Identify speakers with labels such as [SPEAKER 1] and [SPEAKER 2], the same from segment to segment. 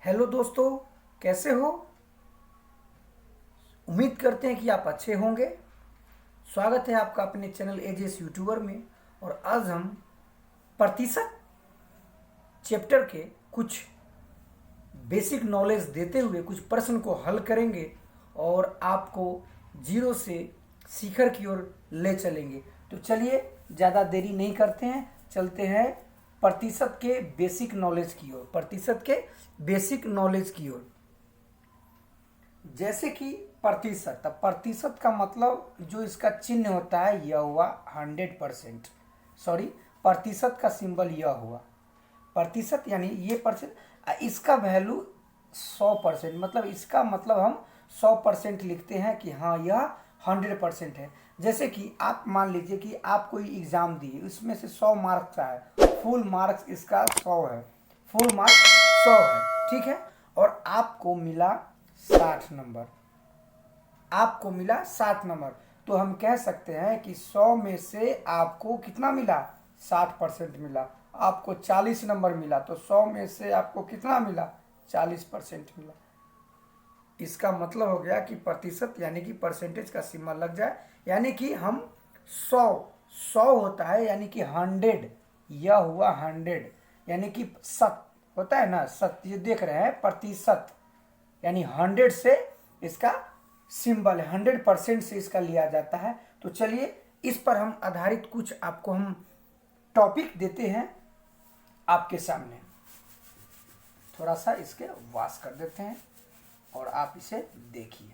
[SPEAKER 1] Hello दोस्तों, कैसे हो? उम्मीद करते हैं कि आप अच्छे होंगे। स्वागत है आपका अपने चैनल एजेस यूट्यूबर में। और आज हम प्रतिशत चैप्टर के कुछ बेसिक नॉलेज देते हुए कुछ प्रश्न को हल करेंगे और आपको जीरो से शिखर की ओर ले चलेंगे। तो चलिए ज़्यादा देरी नहीं करते हैं, चलते हैं प्रतिशत के बेसिक नॉलेज की ओर। प्रतिशत के बेसिक नॉलेज की ओर, जैसे कि प्रतिशत। अब प्रतिशत का मतलब जो इसका चिन्ह होता है यह हुआ 100%। सॉरी, प्रतिशत का सिंबल यह हुआ प्रतिशत, यानी ये परसेंट। इसका वैल्यू 100%, मतलब इसका मतलब हम 100% लिखते हैं कि हाँ यह 100% है। जैसे कि आप मान लीजिए कि आप कोई एग्ज़ाम दिए, उसमें से 100 मार्क्स का है, फुल मार्क्स इसका 100 है, फुल मार्क्स 100 है, ठीक है। और आपको मिला 60 नंबर, आपको मिला 60 नंबर। तो हम कह सकते हैं कि 100 में से आपको कितना मिला? 60% मिला। आपको 40 नंबर मिला तो 100 में से आपको कितना मिला? 40% मिला। इसका मतलब हो गया कि प्रतिशत यानी कि परसेंटेज का सिंबल लग जाए, यानी कि हम 100 100 होता है, यानी कि 100, यह हुआ 100, यानी कि शत होता है ना, शत। ये देख रहे हैं प्रतिशत, यानी 100 से इसका सिंबल है, 100% से इसका लिया जाता है। तो चलिए इस पर हम आधारित कुछ आपको हम टॉपिक देते हैं आपके सामने। थोड़ा सा इसके वाश कर देते हैं और आप इसे देखिए।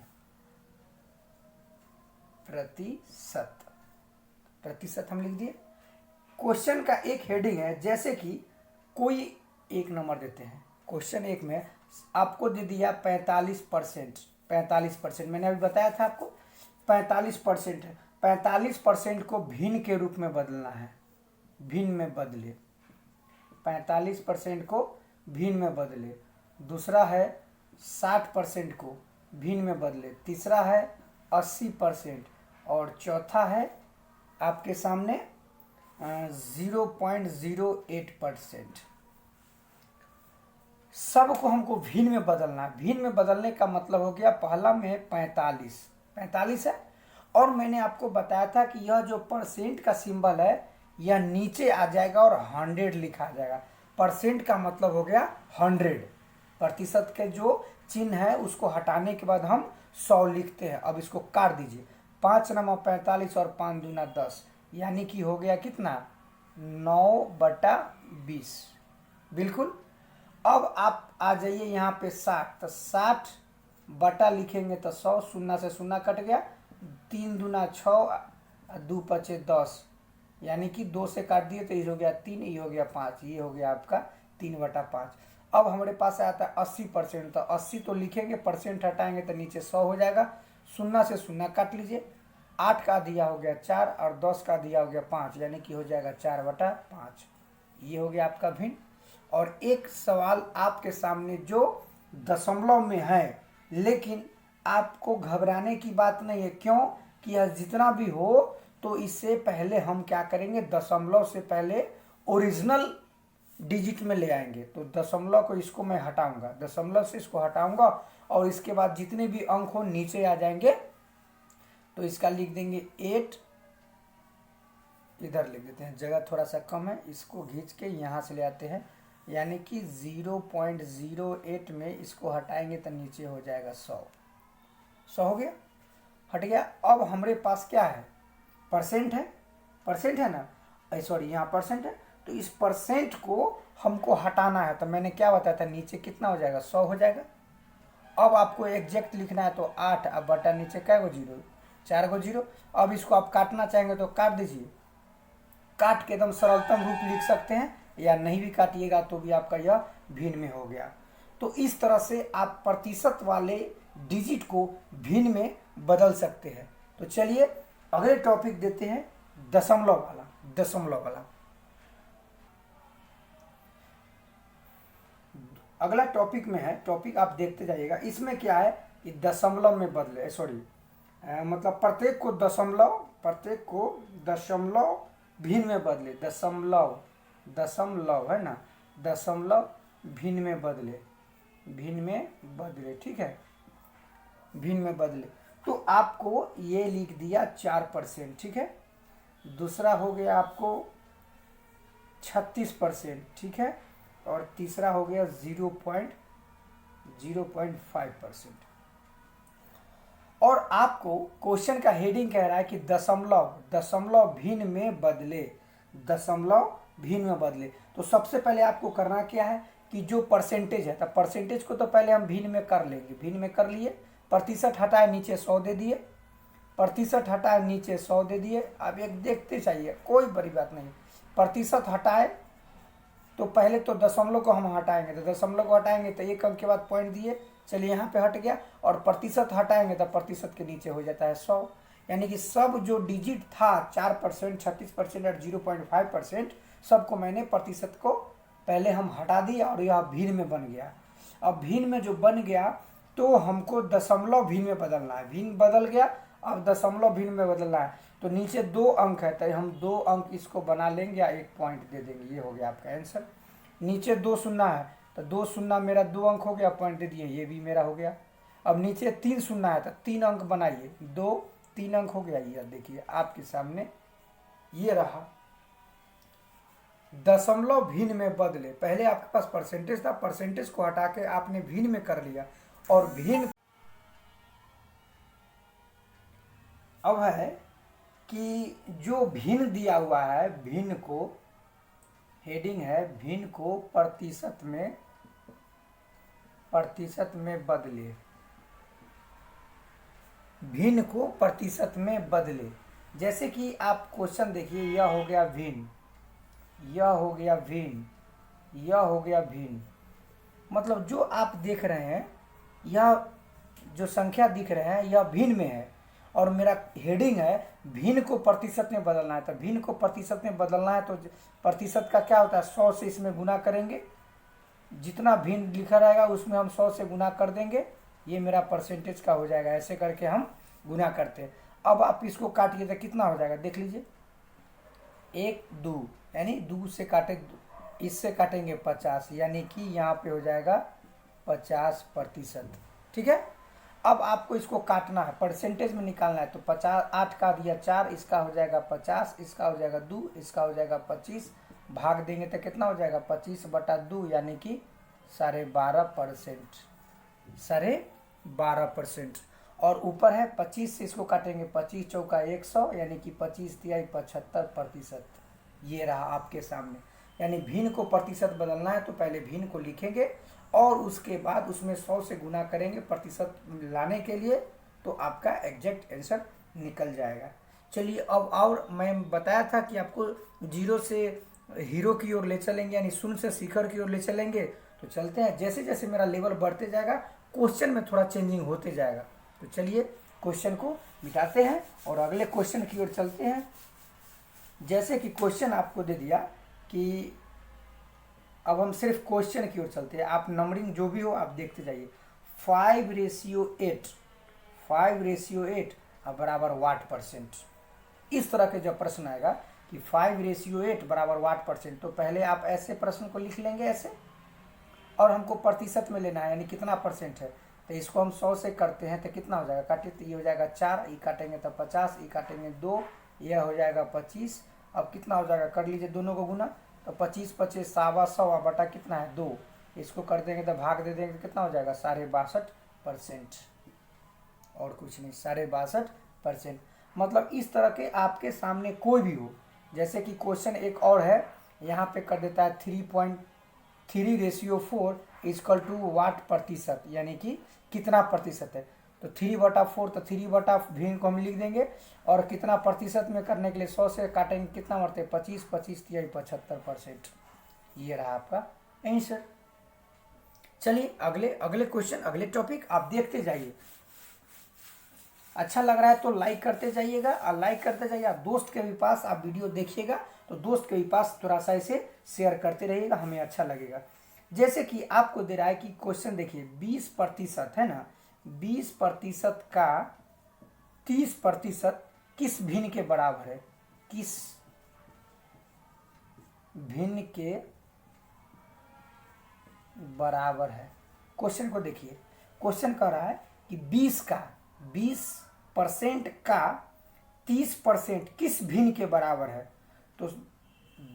[SPEAKER 1] प्रतिशत, प्रतिशत हम लिख दिए। क्वेश्चन का एक हेडिंग है, जैसे कि कोई एक नंबर देते हैं। क्वेश्चन एक में आपको दे दिया 45%। 45% मैंने अभी बताया था आपको 45% है। 45% को भिन्न के रूप में बदलना है, भिन्न में बदले। 45% को भिन्न में बदले। दूसरा है 60% को भिन्न में बदले। तीसरा है 80%। और चौथा है आपके सामने 0.08%। सबको हमको भिन्न में बदलना है। भिन्न में बदलने का मतलब हो गया, पहला में 45 है, और मैंने आपको बताया था कि यह जो परसेंट का सिंबल है यह नीचे आ जाएगा और 100 लिखा जाएगा। परसेंट का मतलब हो गया 100। प्रतिशत के जो चिन्ह है उसको हटाने के बाद हम 100 लिखते हैं। अब इसको काट दीजिए, 5 नवा 45 और 5 दूना 10, यानी कि हो गया कितना? 9/20। बिल्कुल। अब आप आ जाइए यहाँ पे 60, तो 60 बटा लिखेंगे तो 100, शून्य से शून्य कट गया, 3 दूना 6, 2 पचे 10, यानी कि 2 से काट दिए तो ये हो गया 3, ये हो गया 5, ये हो गया आपका 3/5। अब हमारे पास आता है 80%, तो 80 तो लिखेंगे, परसेंट हटाएंगे तो नीचे 100 हो जाएगा। शून्य से शून्य काट लीजिए, 8 का दिया हो गया 4 और 10 का दिया हो गया 5, यानी कि हो जाएगा 4/5। ये हो गया आपका भिन्न। और एक सवाल आपके सामने जो दशमलव में है, लेकिन आपको घबराने की बात नहीं है। क्यों? कि यह जितना भी हो तो इससे पहले हम क्या करेंगे, दशमलव से पहले ओरिजिनल डिजिट में ले आएंगे। तो दशमलव को इसको मैं हटाऊंगा, दशमलव से इसको हटाऊंगा और इसके बाद जितने भी अंक हो नीचे आ जाएंगे। तो इसका लिख देंगे 8, इधर लिख देते हैं, जगह थोड़ा सा कम है, इसको खींच के यहाँ से ले आते हैं, यानी कि 0.08 में इसको हटाएंगे तो नीचे हो जाएगा 100। 100 हो गया, हट गया। अब हमारे पास क्या है? परसेंट है, परसेंट है ना, सॉरी यहाँ परसेंट है। तो इस परसेंट को हमको हटाना है, तो मैंने क्या बताया था, नीचे कितना हो जाएगा? 100 हो जाएगा। अब आपको एग्जैक्ट लिखना है तो 8, अब बटा नीचे क्या गो 0, 4 गो 0। अब इसको आप काटना चाहेंगे तो काट दीजिए, काट के एकदम सरलतम रूप लिख सकते हैं, या नहीं भी काटिएगा तो भी आपका यह भिन्न में हो गया। तो इस तरह से आप प्रतिशत वाले डिजिट को भिन्न में बदल सकते हैं। तो चलिए अगले टॉपिक देते हैं, दशमलव वाला। दशमलव वाला अगला टॉपिक में है, टॉपिक आप देखते जाइएगा। इसमें क्या है कि दशमलव में बदले, सॉरी मतलब प्रत्येक को दशमलव भिन्न में बदले। दशमलव, दशमलव है ना, दशमलव भिन्न में बदले। भिन्न में बदले, ठीक है, भिन्न में बदले। तो आपको ये लिख दिया 4%, ठीक है। दूसरा हो गया आपको 36%, ठीक है। और तीसरा हो गया 0.05%। और आपको क्वेश्चन का हेडिंग कह रहा है कि दशमलव भिन्न में बदले, दशमलव भिन्न में बदले। तो सबसे पहले आपको करना क्या है कि जो परसेंटेज है, तो परसेंटेज को तो पहले हम भिन्न में कर लेंगे। भिन्न में कर लिए, प्रतिशत हटाए नीचे 100 दे दिए, प्रतिशत हटाए नीचे 100 दे दिए। अब एक देखते चाहिए, कोई बड़ी बात नहीं। प्रतिशत हटाए तो पहले तो दशमलव को हम हटाएंगे, तो दशमलव को हटाएंगे तो एक अंक के बाद पॉइंट दिए, चलिए यहाँ पे हट गया। और प्रतिशत हटाएंगे तो प्रतिशत के नीचे हो जाता है 100। यानी कि सब जो डिजिट था 4%, 36% और 0.5%, सबको मैंने प्रतिशत को पहले हम हटा दिया और यह भिन्न में बन गया। अब भिन्न में जो बन गया तो हमको दशमलव भिन्न में बदलना है। भिन्न बदल गया, अब दशमलव भिन्न में बदलना है। तो नीचे 2 अंक है तो हम 2 अंक इसको बना लेंगे या 1 पॉइंट दे देंगे। ये हो गया आपका आंसर। नीचे 2 शून्य है तो 2 शून्य मेरा 2 अंक हो गया, पॉइंट दे दिए, ये भी मेरा हो गया। अब नीचे 3 शून्य है तो 3 अंक बनाइए, 2 3 अंक हो गया। ये देखिए आपके सामने ये रहा, दशमलव भिन्न में बदले। पहले आपके पास परसेंटेज था, परसेंटेज को हटा के आपने भिन्न में कर लिया। और भिन्न अब है कि जो भिन्न दिया हुआ है, भिन्न को हेडिंग है, भिन्न को प्रतिशत में बदले, भिन्न को प्रतिशत में बदले। जैसे कि आप क्वेश्चन देखिए, यह हो गया भिन्न, यह हो गया भिन्न, यह हो गया भिन्न। मतलब जो आप देख रहे हैं, यह जो संख्या दिख रहे हैं यह भिन्न में है। और मेरा हेडिंग है भिन्न को प्रतिशत में बदलना है। तो भिन्न को प्रतिशत में बदलना है तो प्रतिशत का क्या होता है, 100 से इसमें गुना करेंगे। जितना भिन्न लिखा रहेगा उसमें हम 100 से गुना कर देंगे, ये मेरा परसेंटेज का हो जाएगा। ऐसे करके हम गुना करते हैं। अब आप इसको काटिए तो कितना हो जाएगा, देख लीजिए, 1 2 यानी 2 से काटे, इससे काटेंगे 50, यानी कि यहाँ पे हो जाएगा 50%, ठीक है। अब आपको इसको काटना है, परसेंटेज में निकालना है। तो 50, 8 का दिया 4, इसका हो जाएगा 50, इसका हो जाएगा 2, इसका हो जाएगा 25, भाग देंगे तो कितना हो जाएगा 25/2, यानी कि 12.5%, 12.5%। और ऊपर है 25 से इसको काटेंगे, 25 चौका 100, यानी कि 25 तिहाई 75%। ये रहा आपके सामने। यानी भिन्न को प्रतिशत बदलना है तो पहले भिन्न को लिखेंगे और उसके बाद उसमें 100 से गुना करेंगे प्रतिशत लाने के लिए, तो आपका एग्जैक्ट आंसर निकल जाएगा। चलिए अब, और मैं बताया था कि आपको 0 से हीरो की ओर ले चलेंगे, यानी शून्य से शिखर की ओर ले चलेंगे। तो चलते हैं, जैसे जैसे मेरा लेवल बढ़ते जाएगा क्वेश्चन में थोड़ा चेंजिंग होते जाएगा। तो चलिए क्वेश्चन को मिटाते हैं और अगले क्वेश्चन की ओर चलते हैं। जैसे कि क्वेश्चन आपको दे दिया कि अब हम सिर्फ क्वेश्चन की ओर चलते हैं, आप नंबरिंग जो भी हो आप देखते जाइए। 5:8, 5:8 बराबर वाट परसेंट। इस तरह के जब प्रश्न आएगा कि 5:8 बराबर वाट परसेंट, तो पहले आप ऐसे प्रश्न को लिख लेंगे ऐसे, और हमको प्रतिशत में लेना है, यानी कितना परसेंट है। तो इसको हम 100 से करते हैं तो कितना हो जाएगा, काटिए तो ये हो जाएगा 4, ये काटेंगे तो 50, ये काटेंगे 2, यह हो जाएगा 25। अब कितना हो जाएगा, कर लीजिए दोनों को गुना, तो 25 25 100 बटा कितना है 2, इसको कर देंगे तो भाग दे देंगे तो कितना हो जाएगा 62.5%, और कुछ नहीं, 62.5%। मतलब इस तरह के आपके सामने कोई भी हो, जैसे कि क्वेश्चन एक और है, यहाँ पे कर देता है 3.3:4 = वाट प्रतिशत, यानी कि कितना प्रतिशत है। तो 3/4, तो 3/भिन्न को हम लिख देंगे, और कितना प्रतिशत में करने के लिए 100 से काटेंगे, कितना मरते हैं 25, 25 तिहाई 75%। ये रहा आपका आंसर। चलिए अगले क्वेश्चन, अगले टॉपिक आप देखते जाइए। अच्छा लग रहा है तो लाइक करते जाइएगा, और लाइक करते जाइए। दोस्त के भी पास आप वीडियो देखिएगा तो दोस्त के भी पास थोड़ा सा इसे शेयर करते रहिएगा, हमें अच्छा लगेगा। जैसे कि आपको दे रहा है कि क्वेश्चन देखिए, 20% है ना, 20% का 30% किस भिन्न के बराबर है, किस भिन्न के बराबर है। क्वेश्चन को देखिए, क्वेश्चन कह रहा है कि 20% का 30% किस भिन्न के बराबर है। तो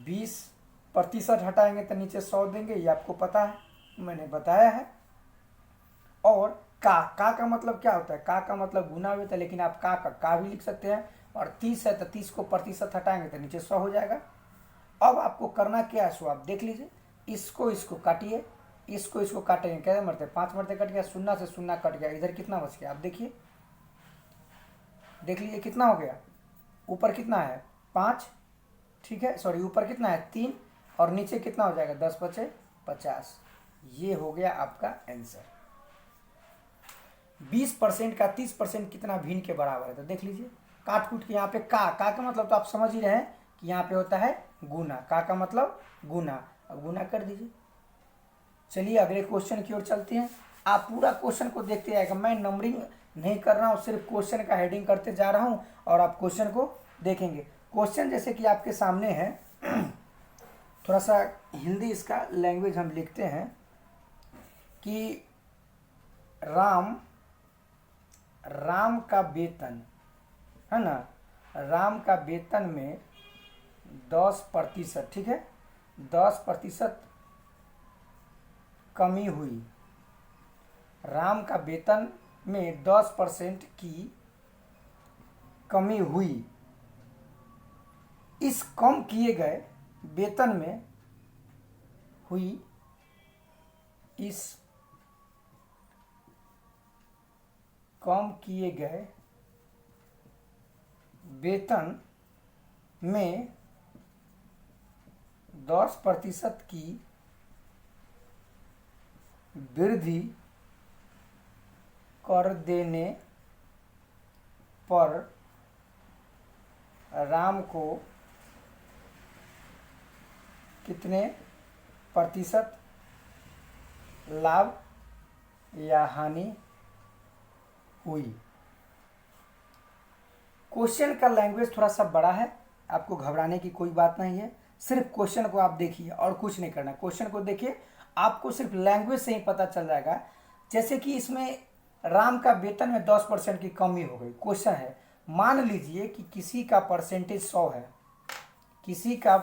[SPEAKER 1] 20% हटाएंगे तो नीचे 100 देंगे, ये आपको पता है, मैंने बताया है। और का मतलब क्या होता है, का मतलब गुना भी होता है, लेकिन आप का भी लिख सकते हैं। और 30 है तो 30 को प्रतिशत हटाएंगे तो नीचे 100 हो जाएगा। अब आपको करना क्या है, सो आप देख लीजिए, इसको काटिए, इसको काटेंगे, कैसे मरते, 5 मरते कट गया, 0 से 0 कट गया, इधर कितना बच गया आप देखिए, देख लीजिए कितना हो गया, ऊपर कितना है 5, ठीक है, सॉरी ऊपर कितना है 3, और नीचे कितना हो जाएगा 10 बचे 50। ये हो गया आपका आंसर। 20% का 30% कितना भिन्न के बराबर है, तो देख लीजिए काट कूट के यहाँ पे का मतलब तो आप समझ ही रहे हैं कि यहाँ पे होता है गुना, का मतलब गुना, अब गुना कर दीजिए। चलिए अगले क्वेश्चन की ओर चलते हैं। आप पूरा क्वेश्चन को देखते जाएगा, मैं नंबरिंग नहीं कर रहा हूँ, सिर्फ क्वेश्चन का हेडिंग करते जा रहा हूँ और आप क्वेश्चन को देखेंगे। क्वेश्चन जैसे कि आपके सामने है, थोड़ा सा हिंदी इसका लैंग्वेज हम लिखते हैं कि राम का वेतन है ना, राम का वेतन में 10%, ठीक है, 10% कमी हुई, राम का वेतन में 10% की कमी हुई। इस कम किए गए वेतन में हुई, इस कम किए गए वेतन में 10% की वृद्धि कर देने पर राम को कितने प्रतिशत लाभ या हानि हुई। क्वेश्चन का लैंग्वेज थोड़ा सा बड़ा है, आपको घबराने की कोई बात नहीं है, सिर्फ क्वेश्चन को आप देखिए और कुछ नहीं करना। क्वेश्चन को देखिए, आपको सिर्फ लैंग्वेज से ही पता चल जाएगा। जैसे कि इसमें राम का वेतन में 10% की कमी हो गई। क्वेश्चन है, मान लीजिए कि किसी का परसेंटेज 100 है, किसी का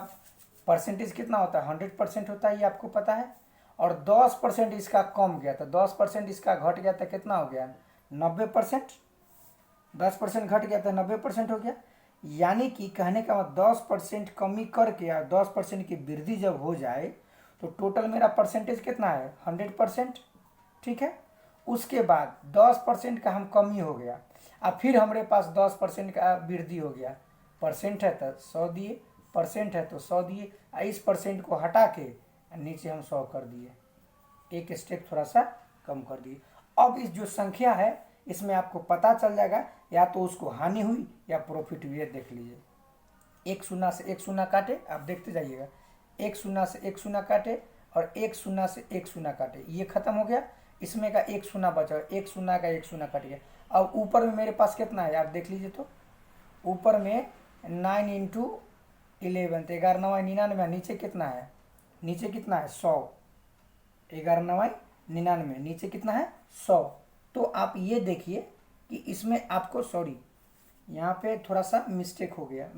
[SPEAKER 1] परसेंटेज कितना होता है 100% होता है, ये आपको पता है, और 10% इसका कम गया, तो 10% इसका घट गया तो कितना हो गया 90%, 10% घट गया तो 90% हो गया। यानी कि कहने का मतलब 10% कमी करके और 10% की वृद्धि जब हो जाए तो टोटल मेरा परसेंटेज कितना है 100%, ठीक है। उसके बाद 10% का हम कमी हो गया, अब फिर हमारे पास 10% का वृद्धि हो गया, परसेंट है तो 100 दिए, परसेंट है तो 100 दिए, इस परसेंट को हटा के नीचे हम 100 कर दिए, एक स्टेप थोड़ा सा कम कर दिए। अब इस जो संख्या है इसमें आपको पता चल जाएगा या तो उसको हानि हुई या प्रॉफिट हुई है। देख लीजिए, एक शून्य से एक शून्य काटे, आप देखते जाइएगा, एक शून्य से एक शून्य काटे और एक शून्य से एक शून्य काटे, ये खत्म हो गया। इसमें का एक शून्य बचा, एक शून्य का एक शून्य कट गया। अब ऊपर में मेरे पास कितना है आप देख लीजिए, तो ऊपर में 9 × 11 तो 11 9 99, नीचे कितना है, नीचे कितना है 100, 11 9 99, नीचे कितना है 100। तो आप ये देखिए कि इसमें आपको, सॉरी यहाँ पे थोड़ा सा मिस्टेक हो गया,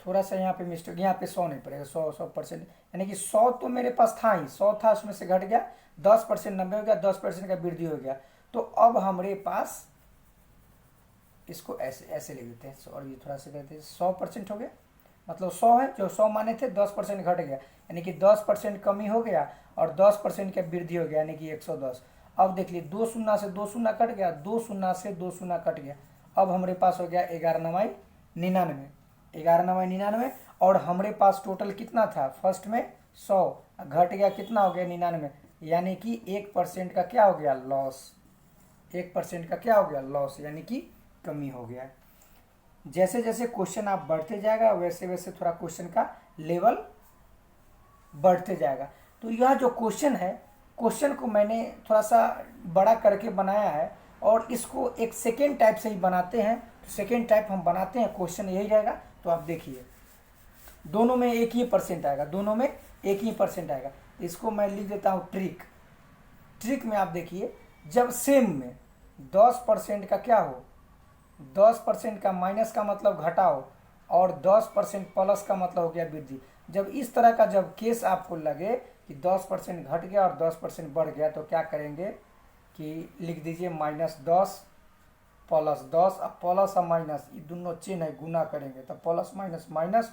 [SPEAKER 1] थोड़ा सा यहाँ पे मिस्टेक, यहाँ पे 100 नहीं पड़ेगा, 100%, यानी कि 100 तो मेरे पास था ही, 100 था, उसमें से घट गया 10%, 90 हो गया, 10% का वृद्धि हो गया। तो अब हमारे पास इसको ऐसे ले लेते हैं, और ये थोड़ा सा कहते हैं 100% हो गया, मतलब 100 है, जो 100 माने थे 10% घट गया, यानी कि 10% कमी हो गया और 10% का वृद्धि हो गया, यानी कि 110। अब देख लीजिए 2 शून्य से 2 शून्य कट गया, 2 शून्य से 2 शून्य कट गया, अब हमारे पास हो गया 11 9 99, 11 9 99, और हमारे पास टोटल कितना था, फर्स्ट में 100 घट गया, कितना हो गया 99, यानी कि 1% का क्या हो गया लॉस, 1% का क्या हो गया लॉस, यानी कि कमी हो गया। जैसे जैसे क्वेश्चन आप बढ़ते जाएगा वैसे वैसे थोड़ा क्वेश्चन का लेवल बढ़ते जाएगा। तो यह जो क्वेश्चन है, क्वेश्चन को मैंने थोड़ा सा बड़ा करके बनाया है और इसको एक सेकेंड टाइप से ही बनाते हैं। तो सेकेंड टाइप हम बनाते हैं, क्वेश्चन यही रहेगा। तो आप देखिए दोनों में एक ही परसेंट आएगा, दोनों में एक ही परसेंट आएगा। इसको मैं लिख देता हूँ ट्रिक। ट्रिक में आप देखिए, जब सेम में 10% का क्या हो, 10% का माइनस का मतलब घटा हो और 10% प्लस का मतलब हो गया वृद्धि। जब इस तरह का जब केस आपको लगे कि 10% घट गया और 10% बढ़ गया, तो क्या करेंगे कि लिख दीजिए -10 प्लस 10। अब प्लस और माइनस ये दोनों चिन्ह है, गुना करेंगे तो प्लस माइनस माइनस,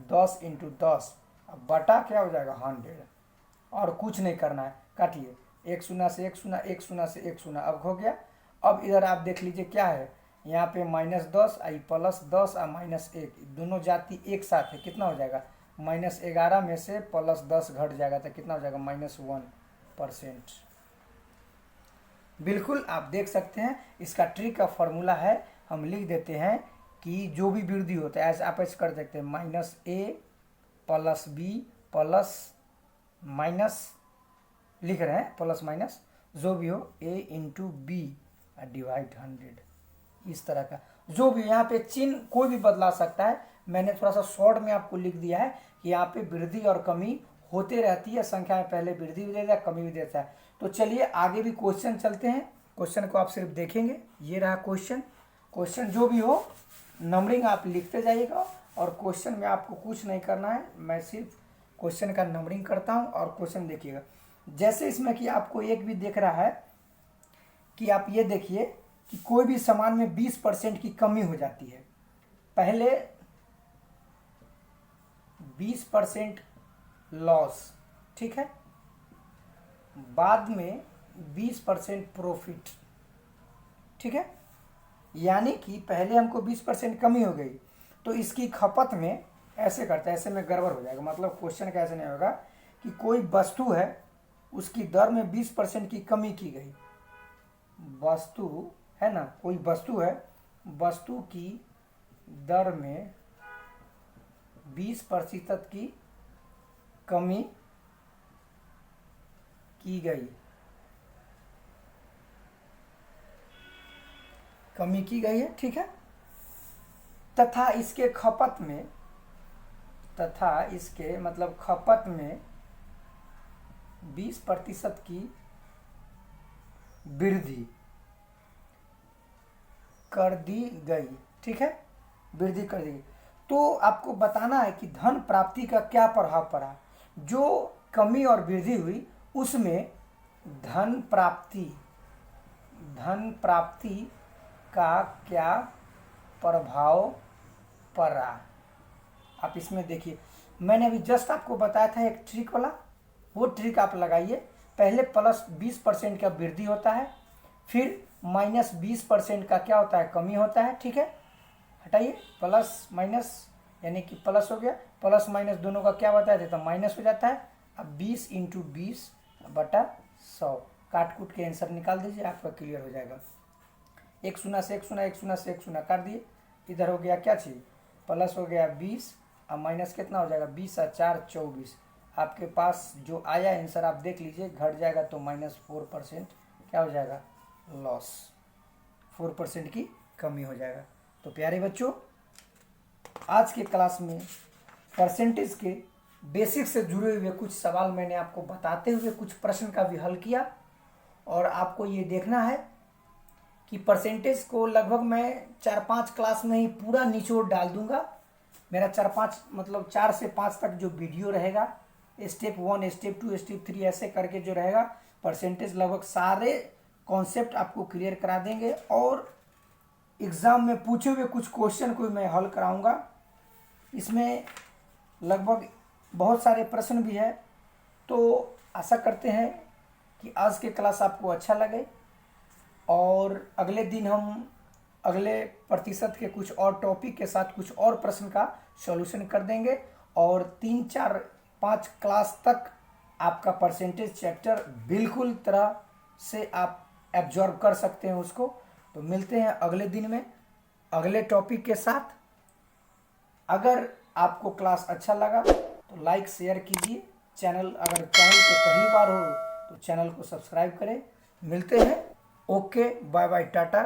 [SPEAKER 1] 10 × 10, अब बटा क्या हो जाएगा 100। और कुछ नहीं करना है, काटिए, 1 शून्य से 1 शून्य, 1 शून्य से 1 शून्य, अब हो गया। अब इधर आप देख लीजिए क्या है, यहाँ पे -10 आई +10 और -1 दोनों जाति एक साथ है, कितना हो जाएगा -11 में से +10 घट जाएगा तो कितना हो जाएगा -1%। बिल्कुल आप देख सकते हैं, इसका ट्रिक का फॉर्मूला है, हम लिख देते हैं कि जो भी वृद्धि होता है ऐसे आप ऐसे कर सकते हैं, -a + b प्लस माइनस लिख रहे हैं, प्लस माइनस जो भी हो a × b डिवाइड 100, इस तरह का जो भी। यहाँ पे चिन्ह कोई भी बदला सकता है, मैंने थोड़ा सा शॉर्ट में आपको लिख दिया है कि यहाँ पे वृद्धि और कमी होते रहती है, संख्या में पहले वृद्धि भी देता है कमी भी देता है। तो चलिए आगे भी क्वेश्चन चलते हैं, क्वेश्चन को आप सिर्फ देखेंगे, ये रहा क्वेश्चन। क्वेश्चन जो भी हो नंबरिंग आप लिखते जाइएगा और क्वेश्चन में आपको कुछ नहीं करना है, मैं सिर्फ क्वेश्चन का नंबरिंग करता हूँ और क्वेश्चन देखिएगा। जैसे इसमें कि आपको एक भी दिख रहा है कि आप ये देखिए कि कोई भी सामान में 20% की कमी हो जाती है, पहले 20% लॉस, ठीक है, बाद में 20% प्रॉफिट, ठीक है। यानी कि पहले हमको 20% कमी हो गई तो इसकी खपत में ऐसे करते हैं, ऐसे में गड़बड़ हो जाएगा, मतलब क्वेश्चन का ऐसे नहीं होगा कि कोई वस्तु है उसकी दर में 20% की कमी की गई, वस्तु है ना, कोई वस्तु है, वस्तु की दर में 20% की कमी की गई, कमी की गई है, ठीक है, तथा इसके खपत में, तथा इसके मतलब खपत में 20% की वृद्धि कर दी गई, ठीक है, वृद्धि कर दी गई। तो आपको बताना है कि धन प्राप्ति का क्या प्रभाव पड़ा, जो कमी और वृद्धि हुई उसमें धन प्राप्ति का क्या प्रभाव पड़ा। आप इसमें देखिए, मैंने अभी जस्ट आपको बताया था एक ट्रिक वाला, वो ट्रिक आप लगाइए। पहले +20% का वृद्धि होता है, फिर -20% का क्या होता है, कमी होता है, ठीक है, हटाइए, प्लस माइनस यानी कि प्लस हो गया, प्लस माइनस दोनों का क्या बताया था, माइनस हो जाता है। अब 20 × 20/100 काट कूट के आंसर निकाल दीजिए, आपका क्लियर हो जाएगा। 1 शून्य से 1 शून्य, 1 शून्य से 1 शून्य काट दिए, इधर हो गया क्या चीज, प्लस हो गया 20 और माइनस कितना हो जाएगा, 20 और 4 24। आपके पास जो आया आंसर आप देख लीजिए, घट जाएगा तो -4% क्या हो जाएगा, लॉस, 4% की कमी हो जाएगा। तो प्यारे बच्चों, आज के क्लास में परसेंटेज के बेसिक से जुड़े हुए कुछ सवाल मैंने आपको बताते हुए कुछ प्रश्न का भी हल किया, और आपको ये देखना है कि परसेंटेज को लगभग मैं 4-5 क्लास में ही पूरा निचोड़ डाल दूंगा। मेरा 4 से 5 तक जो वीडियो रहेगा, स्टेप 1, स्टेप 2, स्टेप 3 ऐसे करके जो रहेगा, परसेंटेज लगभग सारे कॉन्सेप्ट आपको क्लियर करा देंगे, और एग्ज़ाम में पूछे हुए कुछ क्वेश्चन को मैं हल कराऊंगा। इसमें लगभग बहुत सारे प्रश्न भी है, तो आशा करते हैं कि आज के क्लास आपको अच्छा लगे, और अगले दिन हम अगले प्रतिशत के कुछ और टॉपिक के साथ कुछ और प्रश्न का सॉल्यूशन कर देंगे, और 3, 4, 5 क्लास तक आपका परसेंटेज चैप्टर बिल्कुल तरह से आप एब्जॉर्ब कर सकते हैं उसको। तो मिलते हैं अगले दिन में अगले टॉपिक के साथ। अगर आपको क्लास अच्छा लगा तो लाइक शेयर कीजिए, अगर चैनल पे पहली बार हो तो चैनल को सब्सक्राइब करें। मिलते हैं, ओके, बाय बाय, टाटा।